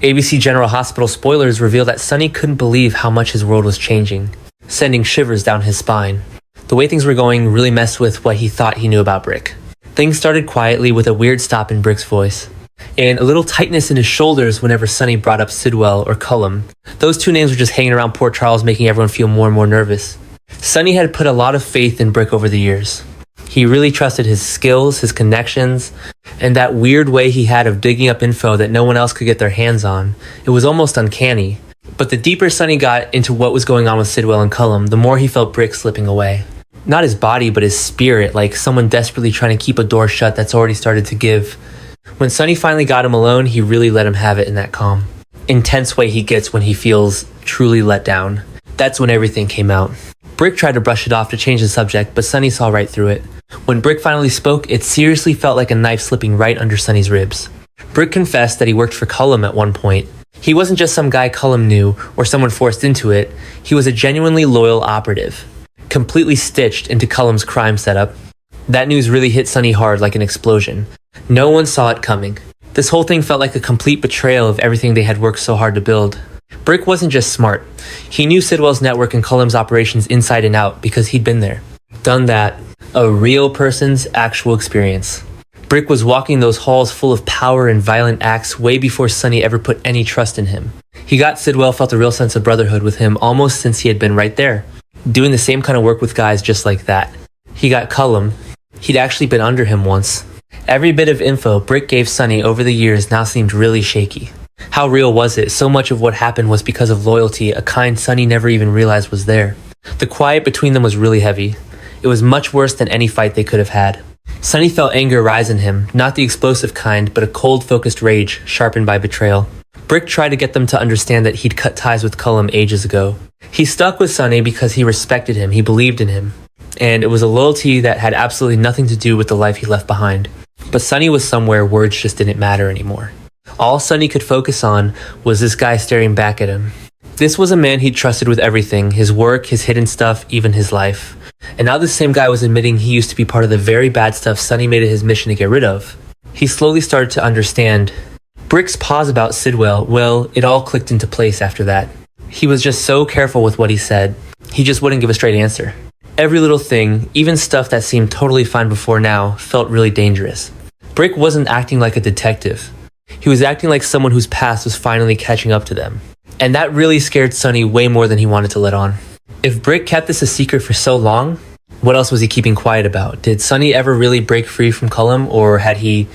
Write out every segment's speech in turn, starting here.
ABC General Hospital spoilers reveal that Sonny couldn't believe how much his world was changing, sending shivers down his spine. The way things were going really messed with what he thought he knew about Brick. Things started quietly with a weird stop in Brick's voice, and a little tightness in his shoulders whenever Sonny brought up Sidwell or Cullum. Those two names were just hanging around Port Charles, making everyone feel more and more nervous. Sonny had put a lot of faith in Brick over the years. He really trusted his skills, his connections, and that weird way he had of digging up info that no one else could get their hands on. It was almost uncanny. But the deeper Sonny got into what was going on with Sidwell and Cullum, the more he felt Brick slipping away. Not his body, but his spirit, like someone desperately trying to keep a door shut that's already started to give. When Sonny finally got him alone, he really let him have it in that calm, intense way he gets when he feels truly let down. That's when everything came out. Brick tried to brush it off to change the subject, but Sonny saw right through it. When Brick finally spoke, it seriously felt like a knife slipping right under Sonny's ribs. Brick confessed that he worked for Cullum at one point. He wasn't just some guy Cullum knew or someone forced into it. He was a genuinely loyal operative, completely stitched into Cullum's crime setup. That news really hit Sonny hard like an explosion. No one saw it coming. This whole thing felt like a complete betrayal of everything they had worked so hard to build. Brick wasn't just smart. He knew Sidwell's network and Cullum's operations inside and out because he'd been there. Done that. A real person's actual experience. Brick was walking those halls full of power and violent acts way before Sonny ever put any trust in him. He got Sidwell felt a real sense of brotherhood with him almost since he had been right there, doing the same kind of work with guys just like that. He got Cullum. He'd actually been under him once. Every bit of info Brick gave Sonny over the years now seemed really shaky. How real was it? So much of what happened was because of loyalty, a kind Sonny never even realized was there. The quiet between them was really heavy. It was much worse than any fight they could have had. Sonny felt anger rise in him, not the explosive kind, but a cold, focused rage, sharpened by betrayal. Brick tried to get them to understand that he'd cut ties with Cullum ages ago. He stuck with Sonny because he respected him, he believed in him, and it was a loyalty that had absolutely nothing to do with the life he left behind. But Sonny was somewhere words just didn't matter anymore. All Sonny could focus on was this guy staring back at him. This was a man he'd trusted with everything, his work, his hidden stuff, even his life. And now this same guy was admitting he used to be part of the very bad stuff Sonny made it his mission to get rid of. He slowly started to understand. Brick's pause about Sidwell, well, it all clicked into place after that. He was just so careful with what he said. He just wouldn't give a straight answer. Every little thing, even stuff that seemed totally fine before now, felt really dangerous. Brick wasn't acting like a detective. He was acting like someone whose past was finally catching up to them. And that really scared Sonny way more than he wanted to let on. If Brick kept this a secret for so long, what else was he keeping quiet about? Did Sonny ever really break free from Cullum, or had he,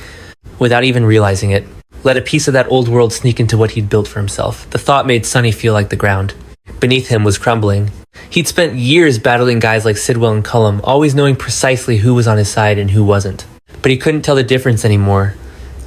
without even realizing it, let a piece of that old world sneak into what he'd built for himself? The thought made Sonny feel like the ground beneath him was crumbling. He'd spent years battling guys like Sidwell and Cullum, always knowing precisely who was on his side and who wasn't. But he couldn't tell the difference anymore.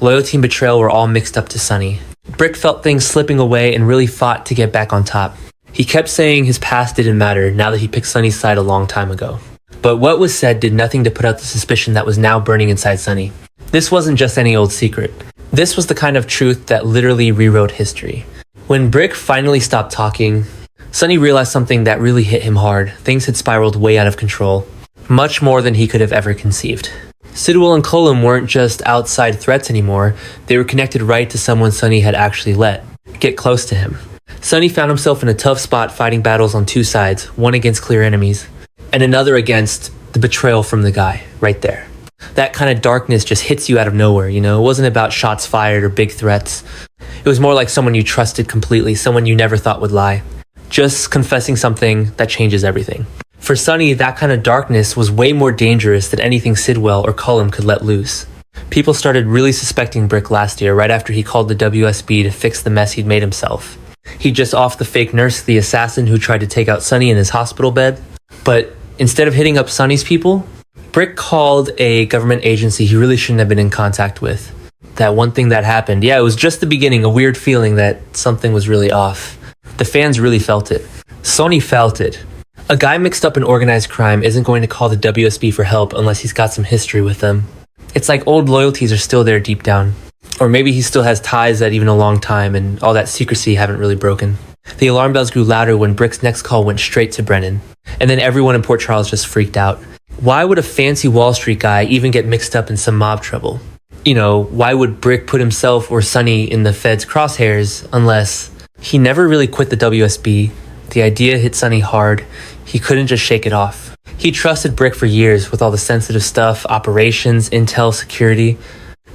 Loyalty and betrayal were all mixed up to Sonny. Brick felt things slipping away and really fought to get back on top. He kept saying his past didn't matter now that he picked Sonny's side a long time ago. But what was said did nothing to put out the suspicion that was now burning inside Sonny. This wasn't just any old secret. This was the kind of truth that literally rewrote history. When Brick finally stopped talking, Sonny realized something that really hit him hard. Things had spiraled way out of control. Much more than he could have ever conceived. Sidwell and Cullum weren't just outside threats anymore. They were connected right to someone Sonny had actually let get close to him. Sonny found himself in a tough spot fighting battles on two sides, one against clear enemies, and another against the betrayal from the guy, right there. That kind of darkness just hits you out of nowhere, you know? It wasn't about shots fired or big threats. It was more like someone you trusted completely, someone you never thought would lie. Just confessing something that changes everything. For Sonny, that kind of darkness was way more dangerous than anything Sidwell or Cullum could let loose. People started really suspecting Brick last year, right after he called the WSB to fix the mess he'd made himself. He just offed the fake nurse, the assassin who tried to take out Sonny in his hospital bed. But instead of hitting up Sonny's people, Brick called a government agency he really shouldn't have been in contact with. That one thing that happened, yeah, it was just the beginning, a weird feeling that something was really off. The fans really felt it. Sonny felt it. A guy mixed up in organized crime isn't going to call the WSB for help unless he's got some history with them. It's like old loyalties are still there deep down. Or maybe he still has ties that even a long time and all that secrecy haven't really broken. The alarm bells grew louder when Brick's next call went straight to Brennan. And then everyone in Port Charles just freaked out. Why would a fancy Wall Street guy even get mixed up in some mob trouble? Why would Brick put himself or Sonny in the Fed's crosshairs unless he never really quit the WSB? The idea hit Sonny hard. He couldn't just shake it off. He trusted Brick for years with all the sensitive stuff, operations, intel, security.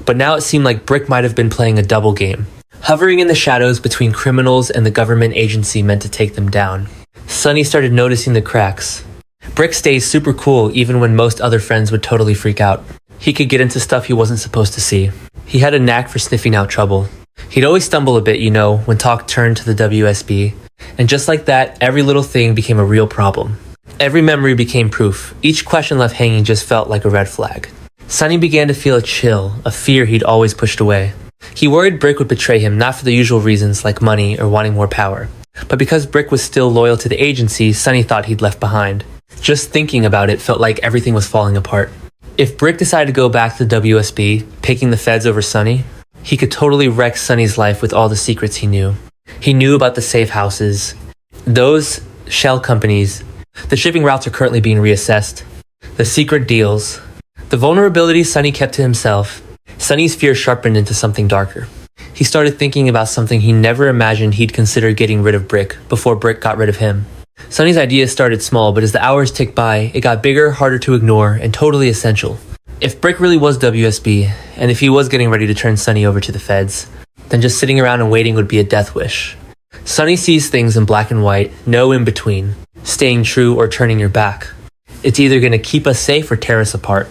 But now it seemed like Brick might have been playing a double game, hovering in the shadows between criminals and the government agency meant to take them down. Sonny started noticing the cracks. Brick stays super cool even when most other friends would totally freak out. He could get into stuff he wasn't supposed to see. He had a knack for sniffing out trouble. He'd always stumble a bit, when talk turned to the WSB. And just like that, every little thing became a real problem. Every memory became proof. Each question left hanging just felt like a red flag. Sonny began to feel a chill, a fear he'd always pushed away. He worried Brick would betray him, not for the usual reasons like money or wanting more power, but because Brick was still loyal to the agency Sonny thought he'd left behind. Just thinking about it felt like everything was falling apart. If Brick decided to go back to the WSB, picking the Feds over Sonny, he could totally wreck Sonny's life with all the secrets he knew. He knew about the safe houses, those shell companies, the shipping routes are currently being reassessed, the secret deals, the vulnerabilities Sonny kept to himself. Sonny's fear sharpened into something darker. He started thinking about something he never imagined he'd consider getting rid of Brick before Brick got rid of him. Sonny's ideas started small, but as the hours ticked by, it got bigger, harder to ignore, and totally essential. If Brick really was WSB, and if he was getting ready to turn Sonny over to the Feds, then just sitting around and waiting would be a death wish. Sonny sees things in black and white, no in between, staying true or turning your back. It's either going to keep us safe or tear us apart.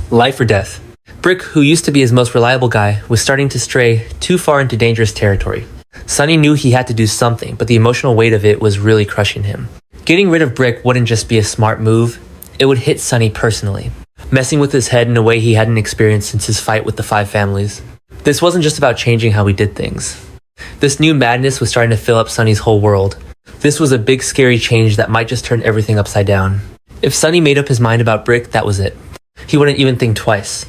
Life or death. Brick, who used to be his most reliable guy, was starting to stray too far into dangerous territory. Sonny knew he had to do something, but the emotional weight of it was really crushing him. Getting rid of Brick wouldn't just be a smart move, it would hit Sonny personally, messing with his head in a way he hadn't experienced since his fight with the 5 families. This wasn't just about changing how he did things. This new madness was starting to fill up Sonny's whole world. This was a big scary change that might just turn everything upside down. If Sonny made up his mind about Brick, that was it. He wouldn't even think twice.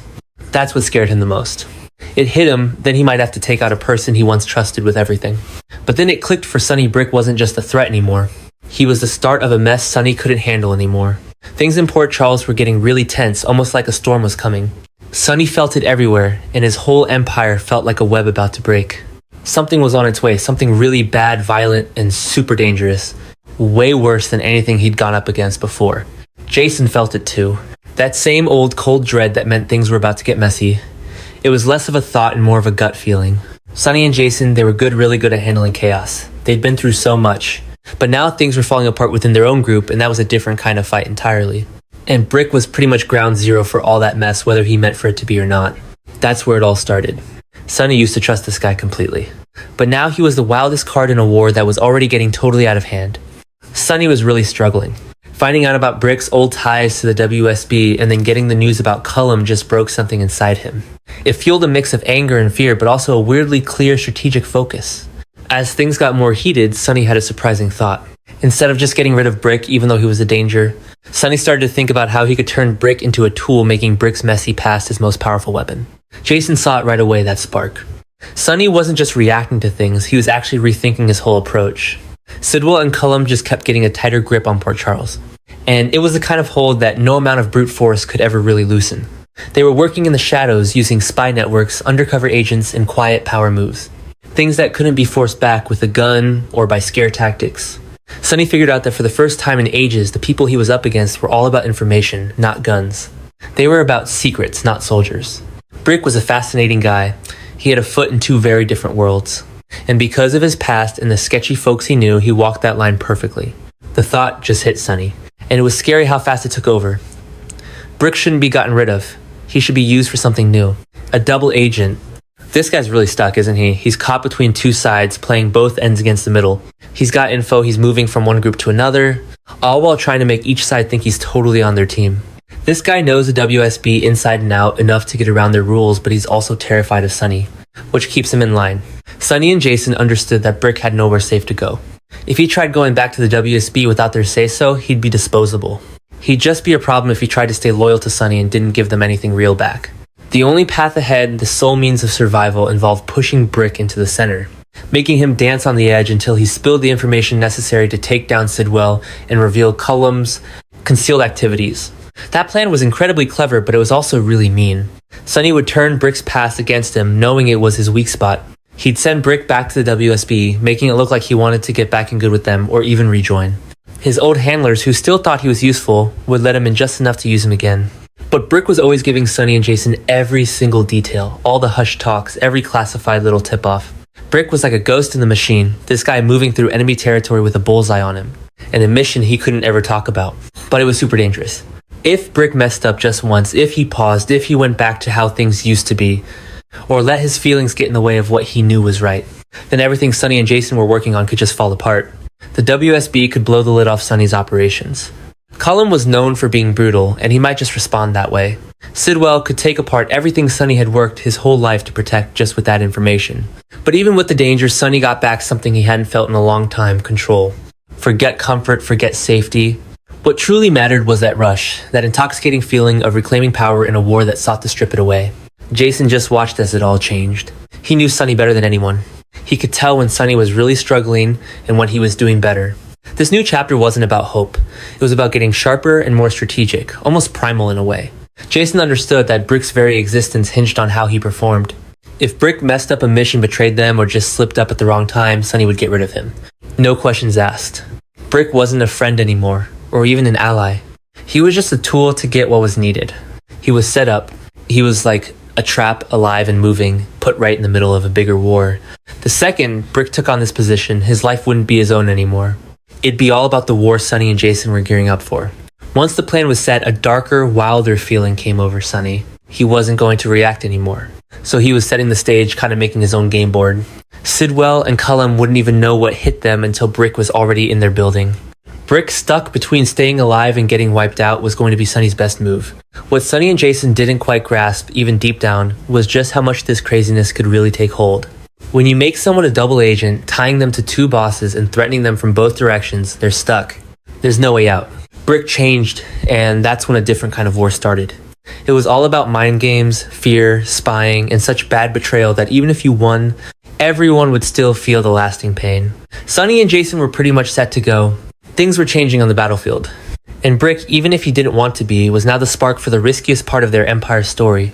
That's what scared him the most. It hit him, then he might have to take out a person he once trusted with everything. But then it clicked for Sonny. Brick wasn't just a threat anymore. He was the start of a mess Sonny couldn't handle anymore. Things in Port Charles were getting really tense, almost like a storm was coming. Sonny felt it everywhere, and his whole empire felt like a web about to break. Something was on its way, something really bad, violent, and super dangerous. Way worse than anything he'd gone up against before. Jason felt it too. That same old cold dread that meant things were about to get messy. It was less of a thought and more of a gut feeling. Sonny and Jason, they were really good at handling chaos. They'd been through so much. But now things were falling apart within their own group, and that was a different kind of fight entirely. And Brick was pretty much ground zero for all that mess, whether he meant for it to be or not. That's where it all started. Sonny used to trust this guy completely. But now he was the wildest card in a war that was already getting totally out of hand. Sonny was really struggling. Finding out about Brick's old ties to the WSB and then getting the news about Cullum just broke something inside him. It fueled a mix of anger and fear, but also a weirdly clear strategic focus. As things got more heated, Sonny had a surprising thought. Instead of just getting rid of Brick, even though he was a danger, Sonny started to think about how he could turn Brick into a tool, making Brick's messy past his most powerful weapon. Jason saw it right away, that spark. Sonny wasn't just reacting to things, he was actually rethinking his whole approach. Sidwell and Cullum just kept getting a tighter grip on Port Charles. And it was the kind of hold that no amount of brute force could ever really loosen. They were working in the shadows using spy networks, undercover agents, and quiet power moves. Things that couldn't be forced back with a gun or by scare tactics. Sonny figured out that for the first time in ages, the people he was up against were all about information, not guns. They were about secrets, not soldiers. Brick was a fascinating guy. He had a foot in 2 very different worlds. And because of his past and the sketchy folks he knew, he walked that line perfectly. The thought just hit Sonny. And it was scary how fast it took over. Brick shouldn't be gotten rid of. He should be used for something new. A double agent. This guy's really stuck, isn't he? He's caught between 2 sides, playing both ends against the middle. He's got info, he's moving from one group to another, all while trying to make each side think he's totally on their team. This guy knows the WSB inside and out enough to get around their rules, but he's also terrified of Sonny, which keeps him in line. Sonny and Jason understood that Brick had nowhere safe to go. If he tried going back to the WSB without their say-so, he'd be disposable. He'd just be a problem if he tried to stay loyal to Sonny and didn't give them anything real back. The only path ahead, the sole means of survival, involved pushing Brick into the center, making him dance on the edge until he spilled the information necessary to take down Sidwell and reveal Cullum's concealed activities. That plan was incredibly clever, but it was also really mean. Sonny would turn Brick's past against him, knowing it was his weak spot. He'd send Brick back to the WSB, making it look like he wanted to get back in good with them or even rejoin. His old handlers, who still thought he was useful, would let him in just enough to use him again. But Brick was always giving Sonny and Jason every single detail, all the hush talks, every classified little tip-off. Brick was like a ghost in the machine, this guy moving through enemy territory with a bullseye on him, and a mission he couldn't ever talk about. But it was super dangerous. If Brick messed up just once, if he paused, if he went back to how things used to be, or let his feelings get in the way of what he knew was right, then everything Sonny and Jason were working on could just fall apart. The WSB could blow the lid off Sonny's operations. Cullum was known for being brutal, and he might just respond that way. Sidwell could take apart everything Sonny had worked his whole life to protect just with that information. But even with the danger, Sonny got back something he hadn't felt in a long time: control. Forget comfort, forget safety. What truly mattered was that rush, that intoxicating feeling of reclaiming power in a war that sought to strip it away. Jason just watched as it all changed. He knew Sonny better than anyone. He could tell when Sonny was really struggling and when he was doing better. This new chapter wasn't about hope. It was about getting sharper and more strategic, almost primal in a way. Jason understood that Brick's very existence hinged on how he performed. If Brick messed up a mission, betrayed them, or just slipped up at the wrong time, Sonny would get rid of him. No questions asked. Brick wasn't a friend anymore, or even an ally. He was just a tool to get what was needed. He was set up. He was like a trap, alive and moving, put right in the middle of a bigger war. The second Brick took on this position, his life wouldn't be his own anymore. It'd be all about the war Sonny and Jason were gearing up for. Once the plan was set, a darker, wilder feeling came over Sonny. He wasn't going to react anymore. So he was setting the stage, kind of making his own game board. Sidwell and Cullum wouldn't even know what hit them until Brick was already in their building. Brick, stuck between staying alive and getting wiped out, was going to be Sonny's best move. What Sonny and Jason didn't quite grasp, even deep down, was just how much this craziness could really take hold. When you make someone a double agent, tying them to two bosses and threatening them from both directions, they're stuck. There's no way out. Brick changed, and that's when a different kind of war started. It was all about mind games, fear, spying, and such bad betrayal that even if you won, everyone would still feel the lasting pain. Sonny and Jason were pretty much set to go. Things were changing on the battlefield. And Brick, even if he didn't want to be, was now the spark for the riskiest part of their empire story.